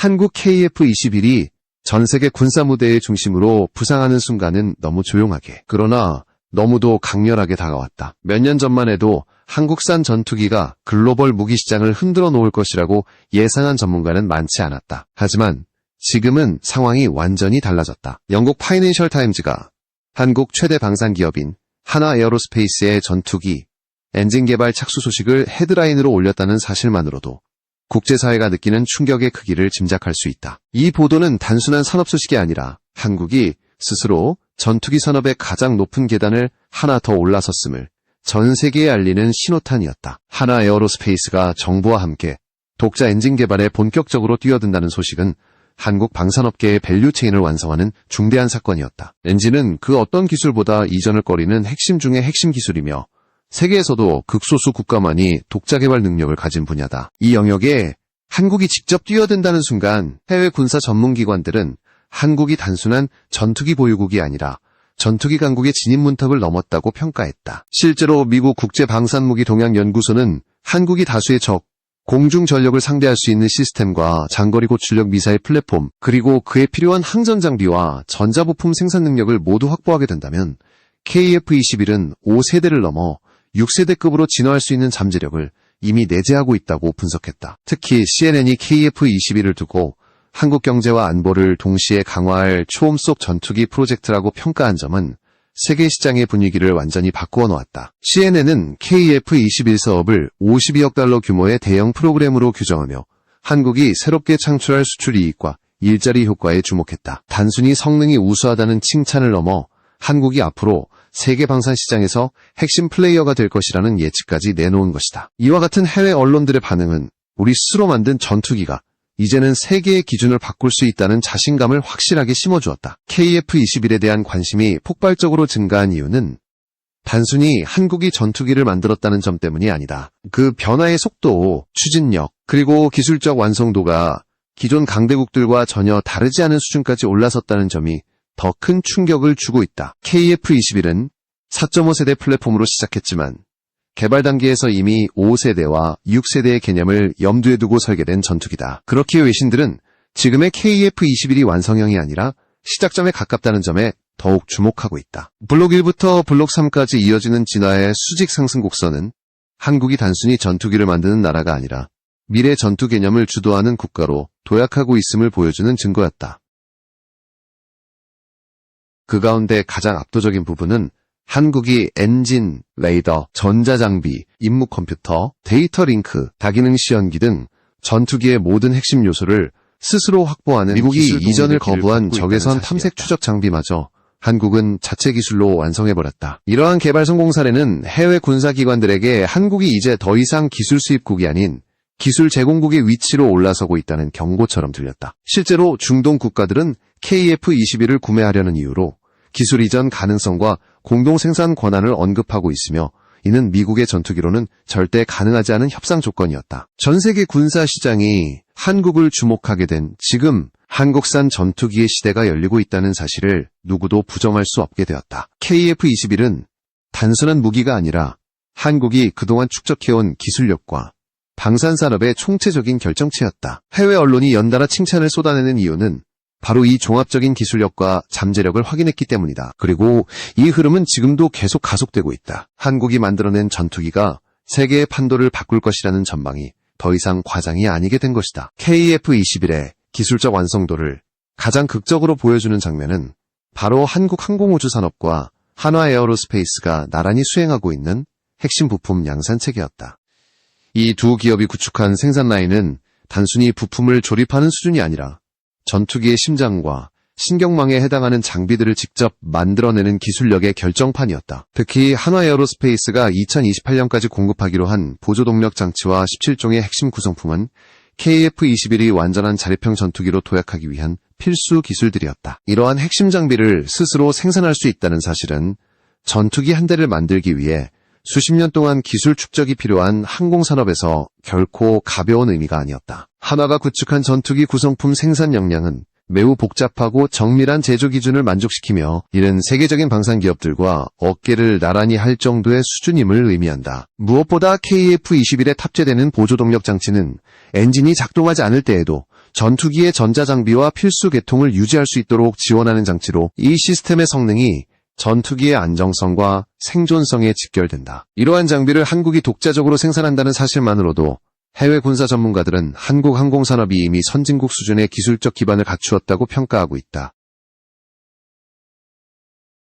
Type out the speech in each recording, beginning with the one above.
한국 KF-21이 전 세계 군사 무대의 중심으로 부상하는 순간은 너무 조용하게, 그러나 너무도 강렬하게 다가왔다. 몇 년 전만 해도 한국산 전투기가 글로벌 무기 시장을 흔들어 놓을 것이라고 예상한 전문가는 많지 않았다. 하지만 지금은 상황이 완전히 달라졌다. 영국 파이낸셜 타임즈가 한국 최대 방산 기업인 하나 에어로스페이스의 전투기 엔진 개발 착수 소식을 헤드라인으로 올렸다는 사실만으로도 국제사회가 느끼는 충격의 크기를 짐작할 수 있다. 이 보도는 단순한 산업 소식이 아니라 한국이 스스로 전투기 산업의 가장 높은 계단을 하나 더 올라섰음을 전 세계에 알리는 신호탄이었다. 하나 에어로스페이스가 정부와 함께 독자 엔진 개발에 본격적으로 뛰어든다는 소식은 한국 방산업계의 밸류체인을 완성하는 중대한 사건이었다. 엔진은 그 어떤 기술보다 이전을 꺼리는 핵심 중의 핵심 기술이며 세계에서도 극소수 국가만이 독자 개발 능력을 가진 분야다. 이 영역에 한국이 직접 뛰어든다는 순간 해외 군사 전문기관들은 한국이 단순한 전투기 보유국이 아니라 전투기 강국의 진입 문턱을 넘었다고 평가했다. 실제로 미국 국제방산무기동향연구소는 한국이 다수의 적, 공중 전력을 상대할 수 있는 시스템과 장거리 고출력 미사일 플랫폼, 그리고 그에 필요한 항전 장비와 전자부품 생산 능력을 모두 확보하게 된다면 KF-21은 5세대를 넘어 6세대급으로 진화할 수 있는 잠재력을 이미 내재하고 있다고 분석했다. 특히 CNN이 KF-21을 두고 한국 경제와 안보를 동시에 강화할 초음 속 전투기 프로젝트라고 평가한 점은 세계 시장의 분위기를 완전히 바꾸어 놓았다. CNN은 KF-21 사업을 52억 달러 규모의 대형 프로그램으로 규정하며 한국이 새롭게 창출할 수출 이익과 일자리 효과에 주목했다. 단순히 성능이 우수하다는 칭찬을 넘어 한국이 앞으로 세계 방산 시장에서 핵심 플레이어가 될 것이라는 예측까지 내놓은 것이다. 이와 같은 해외 언론들의 반응은 우리 스스로 만든 전투기가 이제는 세계의 기준을 바꿀 수 있다는 자신감을 확실하게 심어주었다. KF-21에 대한 관심이 폭발적으로 증가한 이유는 단순히 한국이 전투기를 만들었다는 점 때문이 아니다. 그 변화의 속도, 추진력, 그리고 기술적 완성도가 기존 강대국들과 전혀 다르지 않은 수준까지 올라섰다는 점이 더 큰 충격을 주고 있다. KF-21은 4.5세대 플랫폼으로 시작했지만 개발 단계에서 이미 5세대와 6세대의 개념을 염두에 두고 설계된 전투기다. 그렇기에 외신들은 지금의 KF-21이 완성형이 아니라 시작점에 가깝다는 점에 더욱 주목하고 있다. 블록 1부터 블록 3까지 이어지는 진화의 수직 상승 곡선은 한국이 단순히 전투기를 만드는 나라가 아니라 미래 전투 개념을 주도하는 국가로 도약하고 있음을 보여주는 증거였다. 그 가운데 가장 압도적인 부분은 한국이 엔진, 레이더, 전자장비, 임무 컴퓨터, 데이터 링크, 다기능 시연기 등 전투기의 모든 핵심 요소를 스스로 확보하는 미국이 이전을 거부한 적외선 탐색 추적 장비마저 한국은 자체 기술로 완성해버렸다. 이러한 개발 성공 사례는 해외 군사기관들에게 한국이 이제 더 이상 기술 수입국이 아닌 기술 제공국의 위치로 올라서고 있다는 경고처럼 들렸다. 실제로 중동 국가들은 KF-21을 구매하려는 이유로 기술 이전 가능성과 공동 생산 권한을 언급하고 있으며 이는 미국의 전투기로는 절대 가능하지 않은 협상 조건이었다. 전 세계 군사 시장이 한국을 주목하게 된 지금 한국산 전투기의 시대가 열리고 있다는 사실을 누구도 부정할 수 없게 되었다. KF-21은 단순한 무기가 아니라 한국이 그동안 축적해온 기술력과 방산산업의 총체적인 결정체였다. 해외 언론이 연달아 칭찬을 쏟아내는 이유는 바로 이 종합적인 기술력과 잠재력을 확인했기 때문이다. 그리고 이 흐름은 지금도 계속 가속되고 있다. 한국이 만들어낸 전투기가 세계의 판도를 바꿀 것이라는 전망이 더 이상 과장이 아니게 된 것이다. KF-21의 기술적 완성도를 가장 극적으로 보여주는 장면은 바로 한국 항공우주 산업과 한화 에어로스페이스가 나란히 수행하고 있는 핵심 부품 양산 체계였다. 이 두 기업이 구축한 생산 라인은 단순히 부품을 조립하는 수준이 아니라 전투기의 심장과 신경망에 해당하는 장비들을 직접 만들어내는 기술력의 결정판이었다. 특히 한화 에어로스페이스가 2028년까지 공급하기로 한 보조동력 장치와 17종의 핵심 구성품은 KF-21이 완전한 자립형 전투기로 도약하기 위한 필수 기술들이었다. 이러한 핵심 장비를 스스로 생산할 수 있다는 사실은 전투기 한 대를 만들기 위해 수십 년 동안 기술 축적이 필요한 항공산업에서 결코 가벼운 의미가 아니었다. 한화가 구축한 전투기 구성품 생산 역량은 매우 복잡하고 정밀한 제조 기준을 만족시키며 이는 세계적인 방산기업들과 어깨를 나란히 할 정도의 수준임을 의미한다. 무엇보다 KF-21에 탑재되는 보조동력 장치는 엔진이 작동하지 않을 때에도 전투기의 전자장비와 필수 계통을 유지할 수 있도록 지원하는 장치로 이 시스템의 성능이 전투기의 안정성과 생존성에 직결된다. 이러한 장비를 한국이 독자적으로 생산한다는 사실만으로도 해외 군사 전문가들은 한국 항공산업이 이미 선진국 수준의 기술적 기반을 갖추었다고 평가하고 있다.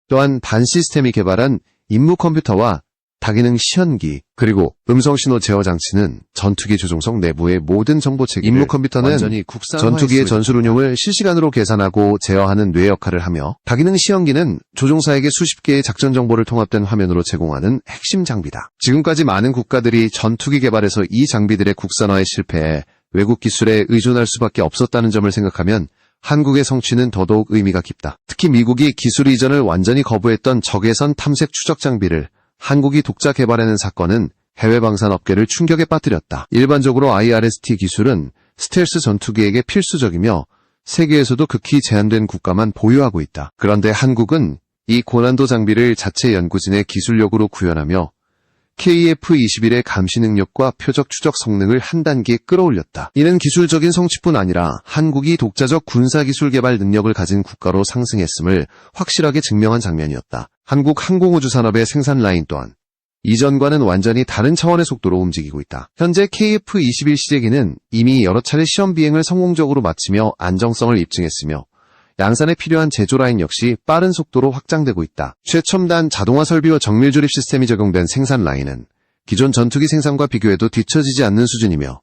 또한 반 시스템이 개발한 임무 컴퓨터와 다기능 시연기, 그리고 음성신호 제어 장치는 전투기 조종석 내부의 모든 정보체계를 임무 컴퓨터는 완전히 전투기의 전술 운용을 실시간으로 계산하고 제어하는 뇌 역할을 하며, 다기능 시연기는 조종사에게 수십 개의 작전 정보를 통합된 화면으로 제공하는 핵심 장비다. 지금까지 많은 국가들이 전투기 개발에서 이 장비들의 국산화에 실패해 외국 기술에 의존할 수밖에 없었다는 점을 생각하면 한국의 성취는 더더욱 의미가 깊다. 특히 미국이 기술 이전을 완전히 거부했던 적외선 탐색 추적 장비를 한국이 독자 개발해낸 사건은 해외 방산 업계를 충격에 빠뜨렸다. 일반적으로 IRST 기술은 스텔스 전투기에게 필수적이며 세계에서도 극히 제한된 국가만 보유하고 있다. 그런데 한국은 이 고난도 장비를 자체 연구진의 기술력으로 구현하며 KF-21의 감시 능력과 표적 추적 성능을 한 단계 끌어올렸다. 이는 기술적인 성취뿐 아니라 한국이 독자적 군사기술 개발 능력을 가진 국가로 상승했음을 확실하게 증명한 장면이었다. 한국 항공우주 산업의 생산 라인 또한 이전과는 완전히 다른 차원의 속도로 움직이고 있다. 현재 KF-21 시제기는 이미 여러 차례 시험 비행을 성공적으로 마치며 안정성을 입증했으며, 양산에 필요한 제조 라인 역시 빠른 속도로 확장되고 있다. 최첨단 자동화 설비와 정밀 조립 시스템이 적용된 생산 라인은 기존 전투기 생산과 비교해도 뒤처지지 않는 수준이며,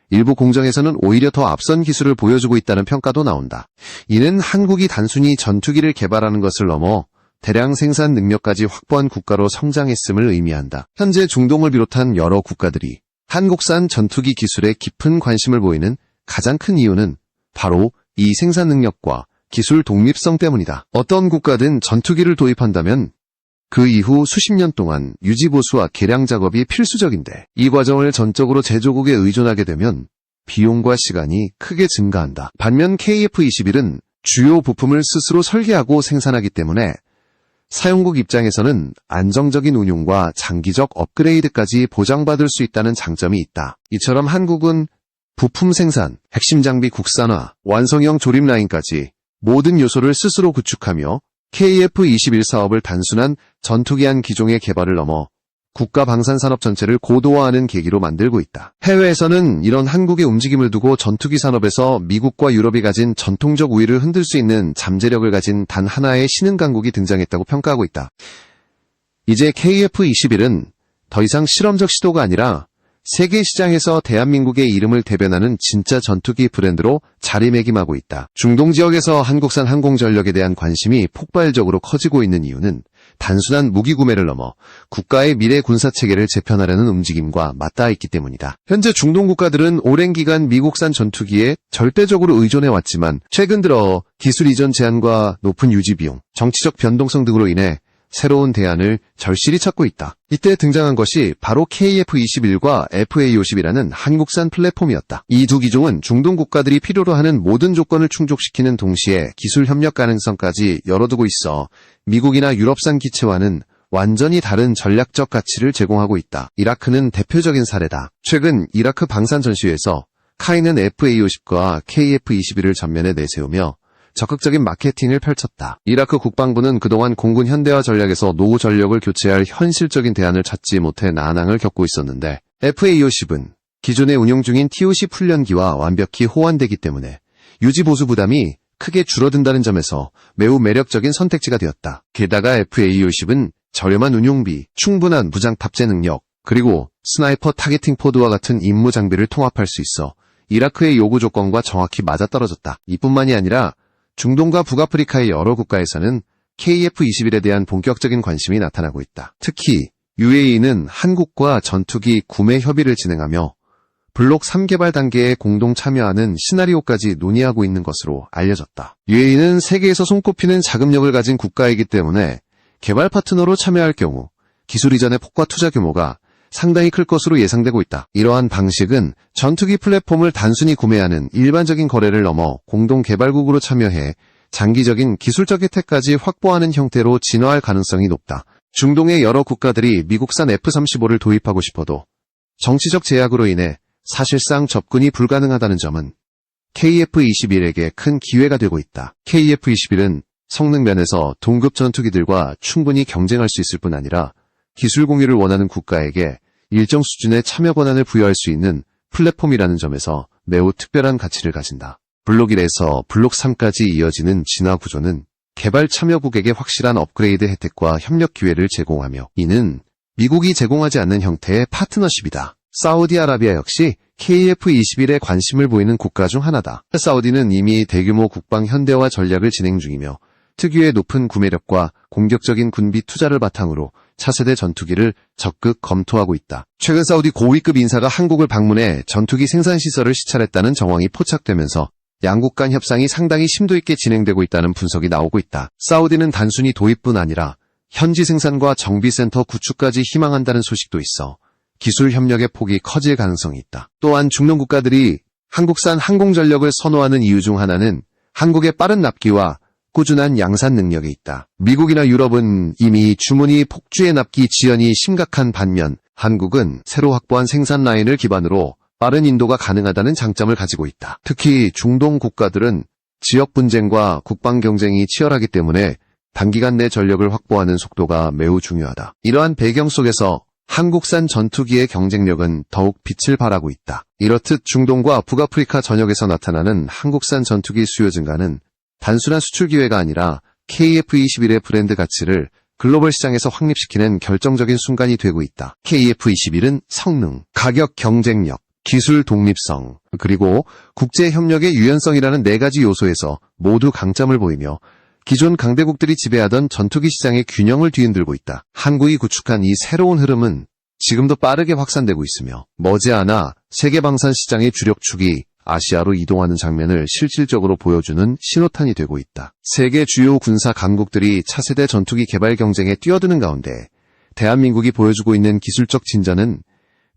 일부 공정에서는 오히려 더 앞선 기술을 보여주고 있다는 평가도 나온다. 이는 한국이 단순히 전투기를 개발하는 것을 넘어 대량 생산 능력까지 확보한 국가로 성장했음을 의미한다. 현재 중동을 비롯한 여러 국가들이 한국산 전투기 기술에 깊은 관심을 보이는 가장 큰 이유는 바로 이 생산 능력과 기술 독립성 때문이다. 어떤 국가든 전투기를 도입한다면 그 이후 수십 년 동안 유지보수와 개량 작업이 필수적인데, 이 과정을 전적으로 제조국에 의존하게 되면 비용과 시간이 크게 증가한다. 반면 KF-21은 주요 부품을 스스로 설계하고 생산하기 때문에 사용국 입장에서는 안정적인 운용과 장기적 업그레이드까지 보장받을 수 있다는 장점이 있다. 이처럼 한국은 부품 생산, 핵심 장비 국산화, 완성형 조립 라인까지 모든 요소를 스스로 구축하며 KF-21 사업을 단순한 전투기한 기종의 개발을 넘어 국가 방산산업 전체를 고도화하는 계기로 만들고 있다. 해외에서는 이런 한국의 움직임을 두고 전투기 산업에서 미국과 유럽이 가진 전통적 우위를 흔들 수 있는 잠재력을 가진 단 하나의 신흥 강국이 등장했다고 평가하고 있다. 이제 KF-21은 더 이상 실험적 시도가 아니라 세계 시장에서 대한민국의 이름을 대변하는 진짜 전투기 브랜드로 자리매김하고 있다. 중동 지역에서 한국산 항공전력에 대한 관심이 폭발적으로 커지고 있는 이유는 단순한 무기 구매를 넘어 국가의 미래 군사체계를 재편하려는 움직임과 맞닿아 있기 때문이다. 현재 중동 국가들은 오랜 기간 미국산 전투기에 절대적으로 의존해왔지만, 최근 들어 기술 이전 제한과 높은 유지 비용, 정치적 변동성 등으로 인해 새로운 대안을 절실히 찾고 있다. 이때 등장한 것이 바로 KF-21과 FA-50이라는 한국산 플랫폼이었다. 이 두 기종은 중동 국가들이 필요로 하는 모든 조건을 충족시키는 동시에 기술 협력 가능성까지 열어두고 있어 미국이나 유럽산 기체와는 완전히 다른 전략적 가치를 제공하고 있다. 이라크는 대표적인 사례다. 최근 이라크 방산 전시회에서 카이는 FA-50과 KF-21을 전면에 내세우며 적극적인 마케팅을 펼쳤다. 이라크 국방부는 그동안 공군 현대화 전략에서 노후 전력을 교체할 현실적인 대안을 찾지 못해 난항을 겪고 있었는데, FA-50은 기존에 운용 중인 TOC 훈련기와 완벽히 호환되기 때문에 유지 보수 부담이 크게 줄어든다는 점에서 매우 매력적인 선택지가 되었다. 게다가 FA-50은 저렴한 운용비, 충분한 무장 탑재 능력, 그리고 스나이퍼 타겟팅 포드와 같은 임무 장비를 통합할 수 있어 이라크의 요구 조건과 정확히 맞아떨어졌다. 이뿐만이 아니라 중동과 북아프리카의 여러 국가에서는 KF-21에 대한 본격적인 관심이 나타나고 있다. 특히 UAE는 한국과 전투기 구매 협의를 진행하며 블록 3개발 단계에 공동 참여하는 시나리오까지 논의하고 있는 것으로 알려졌다. UAE는 세계에서 손꼽히는 자금력을 가진 국가이기 때문에 개발 파트너로 참여할 경우 기술 이전의 폭과 투자 규모가 상당히 클 것으로 예상되고 있다. 이러한 방식은 전투기 플랫폼을 단순히 구매하는 일반적인 거래를 넘어 공동 개발국으로 참여해 장기적인 기술적 혜택까지 확보하는 형태로 진화할 가능성이 높다. 중동의 여러 국가들이 미국산 F-35를 도입하고 싶어도 정치적 제약으로 인해 사실상 접근이 불가능하다는 점은 KF-21에게 큰 기회가 되고 있다. KF-21은 성능 면에서 동급 전투기들과 충분히 경쟁할 수 있을 뿐 아니라 기술 공유를 원하는 국가에게 일정 수준의 참여 권한을 부여할 수 있는 플랫폼이라는 점에서 매우 특별한 가치를 가진다. 블록 1에서 블록 3까지 이어지는 진화 구조는 개발 참여국에게 확실한 업그레이드 혜택과 협력 기회를 제공하며, 이는 미국이 제공하지 않는 형태의 파트너십이다. 사우디아라비아 역시 KF-21에 관심을 보이는 국가 중 하나다. 사우디는 이미 대규모 국방 현대화 전략을 진행 중이며 특유의 높은 구매력과 공격적인 군비 투자를 바탕으로 차세대 전투기를 적극 검토하고 있다. 최근 사우디 고위급 인사가 한국을 방문해 전투기 생산시설을 시찰했다는 정황이 포착되면서 양국 간 협상이 상당히 심도 있게 진행되고 있다는 분석이 나오고 있다. 사우디는 단순히 도입뿐 아니라 현지 생산과 정비센터 구축까지 희망한다는 소식도 있어 기술 협력의 폭이 커질 가능성이 있다. 또한 중동 국가들이 한국산 항공전력을 선호하는 이유 중 하나는 한국의 빠른 납기와 꾸준한 양산 능력에 있다. 미국이나 유럽은 이미 주문이 폭주의 납기 지연이 심각한 반면 한국은 새로 확보한 생산 라인을 기반으로 빠른 인도가 가능하다는 장점을 가지고 있다. 특히 중동 국가들은 지역 분쟁과 국방 경쟁이 치열하기 때문에 단기간 내 전력을 확보하는 속도가 매우 중요하다. 이러한 배경 속에서 한국산 전투기의 경쟁력은 더욱 빛을 발하고 있다. 이렇듯 중동과 북아프리카 전역에서 나타나는 한국산 전투기 수요 증가는 단순한 수출 기회가 아니라 KF-21의 브랜드 가치를 글로벌 시장에서 확립시키는 결정적인 순간이 되고 있다. KF-21은 성능, 가격 경쟁력, 기술 독립성, 그리고 국제 협력의 유연성이라는 4가지 요소에서 모두 강점을 보이며 기존 강대국들이 지배하던 전투기 시장의 균형을 뒤흔들고 있다. 한국이 구축한 이 새로운 흐름은 지금도 빠르게 확산되고 있으며 머지않아 세계 방산 시장의 주력축이 아시아로 이동하는 장면을 실질적으로 보여주는 신호탄이 되고 있다. 세계 주요 군사 강국들이 차세대 전투기 개발 경쟁에 뛰어드는 가운데 대한민국이 보여주고 있는 기술적 진전은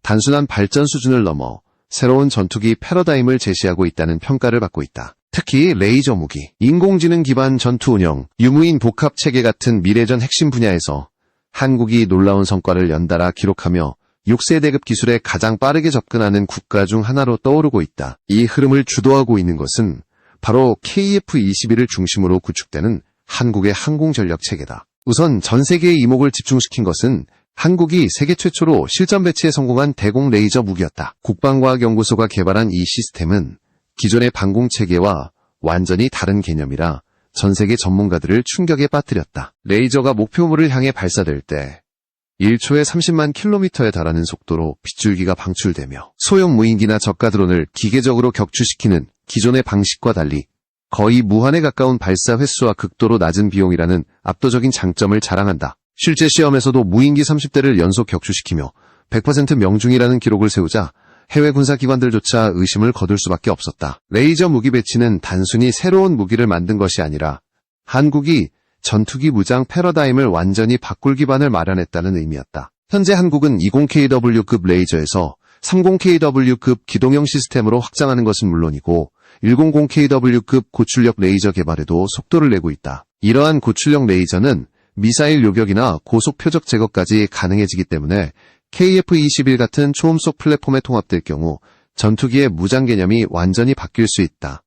단순한 발전 수준을 넘어 새로운 전투기 패러다임을 제시하고 있다는 평가를 받고 있다. 특히 레이저 무기, 인공지능 기반 전투 운영, 유무인 복합 체계 같은 미래전 핵심 분야에서 한국이 놀라운 성과를 연달아 기록하며 6세대급 기술에 가장 빠르게 접근하는 국가 중 하나로 떠오르고 있다. 이 흐름을 주도하고 있는 것은 바로 KF-21을 중심으로 구축되는 한국의 항공전력 체계다. 우선 전 세계의 이목을 집중시킨 것은 한국이 세계 최초로 실전 배치에 성공한 대공 레이저 무기였다. 국방과학연구소가 개발한 이 시스템은 기존의 방공체계와 완전히 다른 개념이라 전 세계 전문가들을 충격에 빠뜨렸다. 레이저가 목표물을 향해 발사될 때 1초에 30만 킬로미터에 달하는 속도로 빗줄기가 방출되며 소형 무인기나 저가 드론을 기계적으로 격추시키는 기존의 방식과 달리 거의 무한에 가까운 발사 횟수와 극도로 낮은 비용이라는 압도적인 장점을 자랑한다. 실제 시험에서도 무인기 30대를 연속 격추시키며 100% 명중이라는 기록을 세우자 해외 군사기관들조차 의심을 거둘 수밖에 없었다. 레이저 무기 배치는 단순히 새로운 무기를 만든 것이 아니라 한국이 전투기 무장 패러다임을 완전히 바꿀 기반을 마련했다는 의미였다. 현재 한국은 20kW급 레이저에서 30kW급 기동형 시스템으로 확장하는 것은 물론이고 100kW급 고출력 레이저 개발에도 속도를 내고 있다. 이러한 고출력 레이저는 미사일 요격이나 고속 표적 제거까지 가능해지기 때문에 KF-21 같은 초음속 플랫폼에 통합될 경우 전투기의 무장 개념이 완전히 바뀔 수 있다.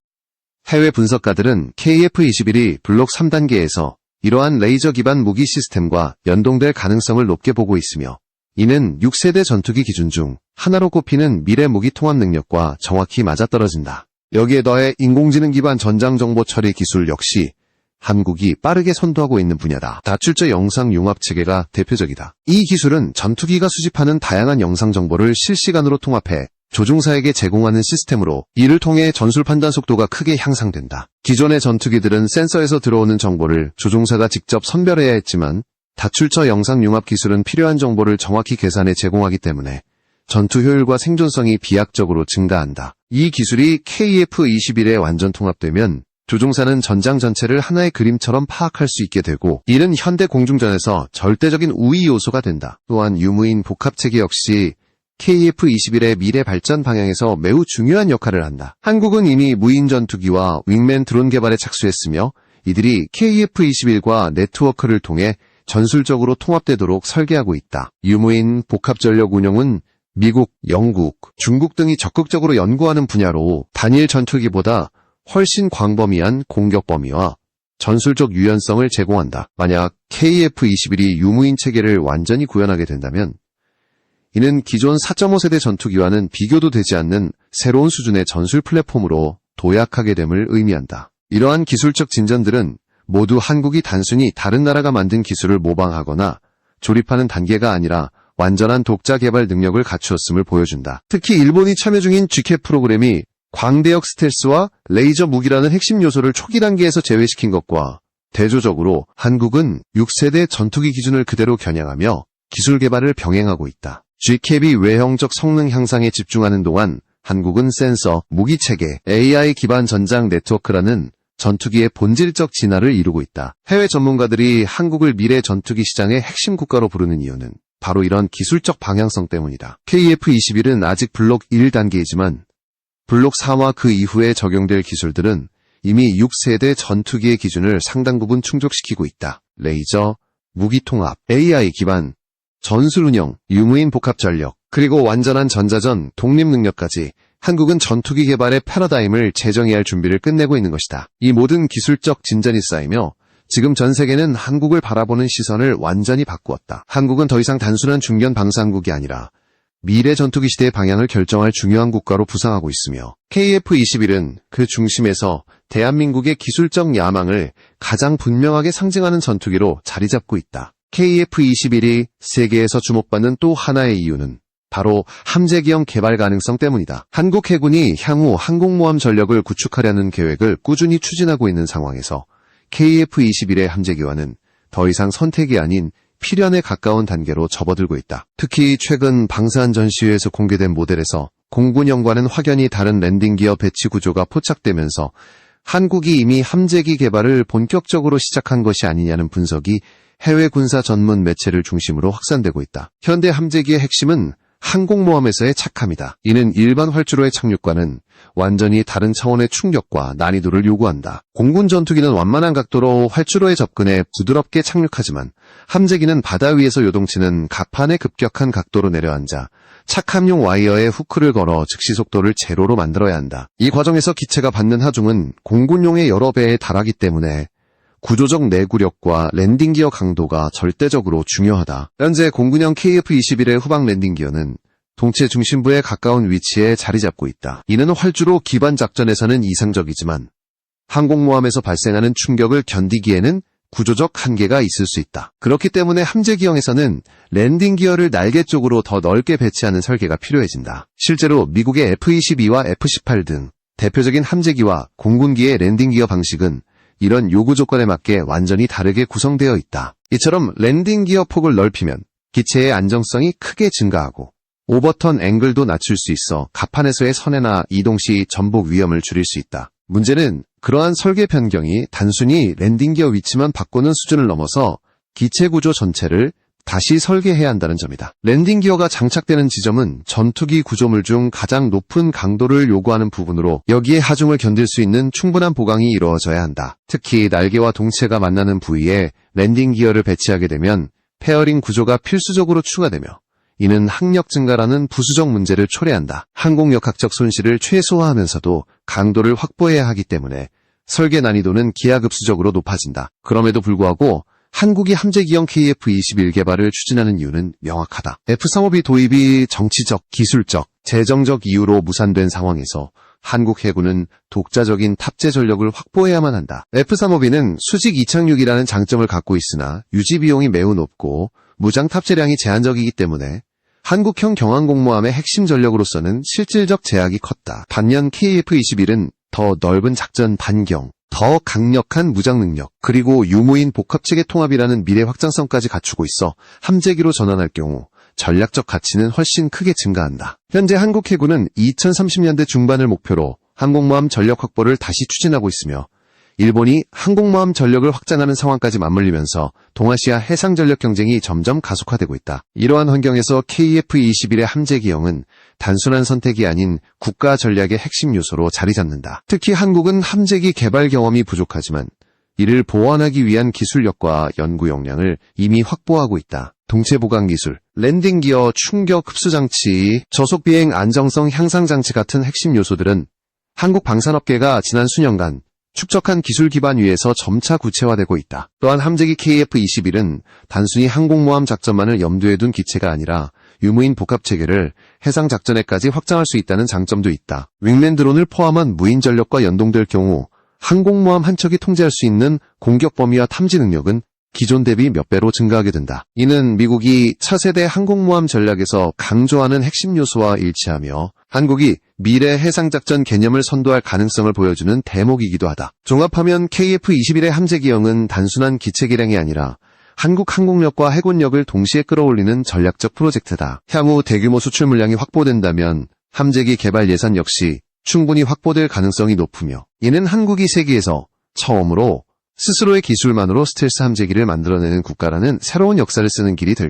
해외 분석가들은 KF-21이 블록 3단계에서 이러한 레이저 기반 무기 시스템과 연동될 가능성을 높게 보고 있으며 이는 6세대 전투기 기준 중 하나로 꼽히는 미래 무기 통합 능력과 정확히 맞아떨어진다. 여기에 더해 인공지능 기반 전장 정보 처리 기술 역시 한국이 빠르게 선도하고 있는 분야다. 다출처 영상 융합 체계가 대표적이다. 이 기술은 전투기가 수집하는 다양한 영상 정보를 실시간으로 통합해 조종사에게 제공하는 시스템으로 이를 통해 전술 판단 속도가 크게 향상된다. 기존의 전투기들은 센서에서 들어오는 정보를 조종사가 직접 선별해야 했지만 다출처 영상 융합 기술은 필요한 정보를 정확히 계산해 제공하기 때문에 전투 효율과 생존성이 비약적으로 증가한다. 이 기술이 KF-21에 완전 통합되면 조종사는 전장 전체를 하나의 그림처럼 파악할 수 있게 되고 이는 현대 공중전에서 절대적인 우위 요소가 된다. 또한 유무인 복합체계 역시 KF-21의 미래 발전 방향에서 매우 중요한 역할을 한다. 한국은 이미 무인 전투기와 윙맨 드론 개발에 착수했으며 이들이 KF-21과 네트워크를 통해 전술적으로 통합되도록 설계하고 있다. 유무인 복합전력 운영은 미국, 영국, 중국 등이 적극적으로 연구하는 분야로 단일 전투기보다 훨씬 광범위한 공격 범위와 전술적 유연성을 제공한다. 만약 KF-21이 유무인 체계를 완전히 구현하게 된다면 이는 기존 4.5세대 전투기와는 비교도 되지 않는 새로운 수준의 전술 플랫폼으로 도약하게 됨을 의미한다. 이러한 기술적 진전들은 모두 한국이 단순히 다른 나라가 만든 기술을 모방하거나 조립하는 단계가 아니라 완전한 독자 개발 능력을 갖추었음을 보여준다. 특히 일본이 참여 중인 GK 프로그램이 광대역 스텔스와 레이저 무기라는 핵심 요소를 초기 단계에서 제외시킨 것과 대조적으로 한국은 6세대 전투기 기준을 그대로 겨냥하며 기술 개발을 병행하고 있다. GCAP이 외형적 성능 향상에 집중하는 동안 한국은 센서, 무기체계, AI 기반 전장 네트워크라는 전투기의 본질적 진화를 이루고 있다. 해외 전문가들이 한국을 미래 전투기 시장의 핵심 국가로 부르는 이유는 바로 이런 기술적 방향성 때문이다. KF-21은 아직 블록 1단계이지만 블록 4와 그 이후에 적용될 기술들은 이미 6세대 전투기의 기준을 상당 부분 충족시키고 있다. 레이저, 무기통합, AI 기반, 전술 운영, 유무인 복합 전력, 그리고 완전한 전자전, 독립 능력까지 한국은 전투기 개발의 패러다임을 재정의할 준비를 끝내고 있는 것이다. 이 모든 기술적 진전이 쌓이며 지금 전 세계는 한국을 바라보는 시선을 완전히 바꾸었다. 한국은 더 이상 단순한 중견 방산국이 아니라 미래 전투기 시대의 방향을 결정할 중요한 국가로 부상하고 있으며 KF-21은 그 중심에서 대한민국의 기술적 야망을 가장 분명하게 상징하는 전투기로 자리 잡고 있다. KF-21이 세계에서 주목받는 또 하나의 이유는 바로 함재기형 개발 가능성 때문이다. 한국 해군이 향후 항공모함 전력을 구축하려는 계획을 꾸준히 추진하고 있는 상황에서 KF-21의 함재기와는 더 이상 선택이 아닌 필연에 가까운 단계로 접어들고 있다. 특히 최근 방산 전시회에서 공개된 모델에서 공군형과는 확연히 다른 랜딩 기어 배치 구조가 포착되면서 한국이 이미 함재기 개발을 본격적으로 시작한 것이 아니냐는 분석이 해외 군사 전문 매체를 중심으로 확산되고 있다. 현대 함재기의 핵심은 항공모함에서의 착함이다. 이는 일반 활주로의 착륙과는 완전히 다른 차원의 충격과 난이도를 요구한다. 공군 전투기는 완만한 각도로 활주로에 접근해 부드럽게 착륙하지만 함재기는 바다 위에서 요동치는 가판의 급격한 각도로 내려앉아 착함용 와이어에 후크를 걸어 즉시 속도를 제로로 만들어야 한다. 이 과정에서 기체가 받는 하중은 공군용의 여러 배에 달하기 때문에 구조적 내구력과 랜딩기어 강도가 절대적으로 중요하다. 현재 공군형 KF-21의 후방 랜딩기어는 동체 중심부에 가까운 위치에 자리 잡고 있다. 이는 활주로 기반 작전에서는 이상적이지만 항공모함에서 발생하는 충격을 견디기에는 구조적 한계가 있을 수 있다. 그렇기 때문에 함재기형에서는 랜딩기어를 날개 쪽으로 더 넓게 배치하는 설계가 필요해진다. 실제로 미국의 F-22와 F-18 등 대표적인 함재기와 공군기의 랜딩기어 방식은 이런 요구 조건에 맞게 완전히 다르게 구성되어 있다. 이처럼 랜딩 기어 폭을 넓히면 기체의 안정성이 크게 증가하고 오버턴 앵글도 낮출 수 있어 갑판에서의 선회나 이동 시 전복 위험을 줄일 수 있다. 문제는 그러한 설계 변경이 단순히 랜딩 기어 위치만 바꾸는 수준을 넘어서 기체 구조 전체를 다시 설계해야 한다는 점이다. 랜딩 기어가 장착되는 지점은 전투기 구조물 중 가장 높은 강도를 요구하는 부분으로 여기에 하중을 견딜 수 있는 충분한 보강이 이루어져야 한다. 특히 날개와 동체가 만나는 부위에 랜딩 기어를 배치하게 되면 페어링 구조가 필수적으로 추가되며 이는 항력 증가라는 부수적 문제를 초래한다. 항공역학적 손실을 최소화하면서도 강도를 확보해야 하기 때문에 설계 난이도는 기하급수적으로 높아진다. 그럼에도 불구하고 한국이 함재기형 KF-21 개발을 추진하는 이유는 명확하다. F-35B 도입이 정치적, 기술적, 재정적 이유로 무산된 상황에서 한국 해군은 독자적인 탑재 전력을 확보해야만 한다. F-35B는 수직 이착륙이라는 장점을 갖고 있으나 유지 비용이 매우 높고 무장 탑재량이 제한적이기 때문에 한국형 경항공모함의 핵심 전력으로서는 실질적 제약이 컸다. 반면 KF-21은 더 넓은 작전 반경, 더 강력한 무장 능력, 그리고 유무인 복합체계 통합이라는 미래 확장성까지 갖추고 있어 함재기로 전환할 경우 전략적 가치는 훨씬 크게 증가한다. 현재 한국 해군은 2030년대 중반을 목표로 항공모함 전력 확보를 다시 추진하고 있으며 일본이 항공모함 전력을 확장하는 상황까지 맞물리면서 동아시아 해상 전력 경쟁이 점점 가속화되고 있다. 이러한 환경에서 KF-21의 함재기형은 단순한 선택이 아닌 국가 전략의 핵심 요소로 자리 잡는다. 특히 한국은 함재기 개발 경험이 부족하지만 이를 보완하기 위한 기술력과 연구 역량을 이미 확보하고 있다. 동체 보강 기술, 랜딩 기어, 충격 흡수 장치, 저속 비행 안정성 향상 장치 같은 핵심 요소들은 한국 방산업계가 지난 수년간 축적한 기술 기반 위에서 점차 구체화되고 있다. 또한 함재기 KF-21은 단순히 항공모함 작전만을 염두에 둔 기체가 아니라 유무인 복합 체계를 해상 작전에까지 확장할 수 있다는 장점도 있다. 윙맨 드론을 포함한 무인 전력과 연동될 경우 항공모함 한 척이 통제할 수 있는 공격 범위와 탐지 능력은 기존 대비 몇 배로 증가하게 된다. 이는 미국이 차세대 항공모함 전략에서 강조하는 핵심 요소와 일치하며 한국이 미래 해상작전 개념을 선도할 가능성을 보여주는 대목이기도 하다. 종합하면 KF-21의 함재기형은 단순한 기체 기량이 아니라 한국 항공력과 해군력을 동시에 끌어올리는 전략적 프로젝트다. 향후 대규모 수출 물량이 확보된다면 함재기 개발 예산 역시 충분히 확보될 가능성이 높으며 이는 한국이 세계에서 처음으로 스스로의 기술만으로 스텔스 함재기를 만들어내는 국가라는 새로운 역사를 쓰는 길이 될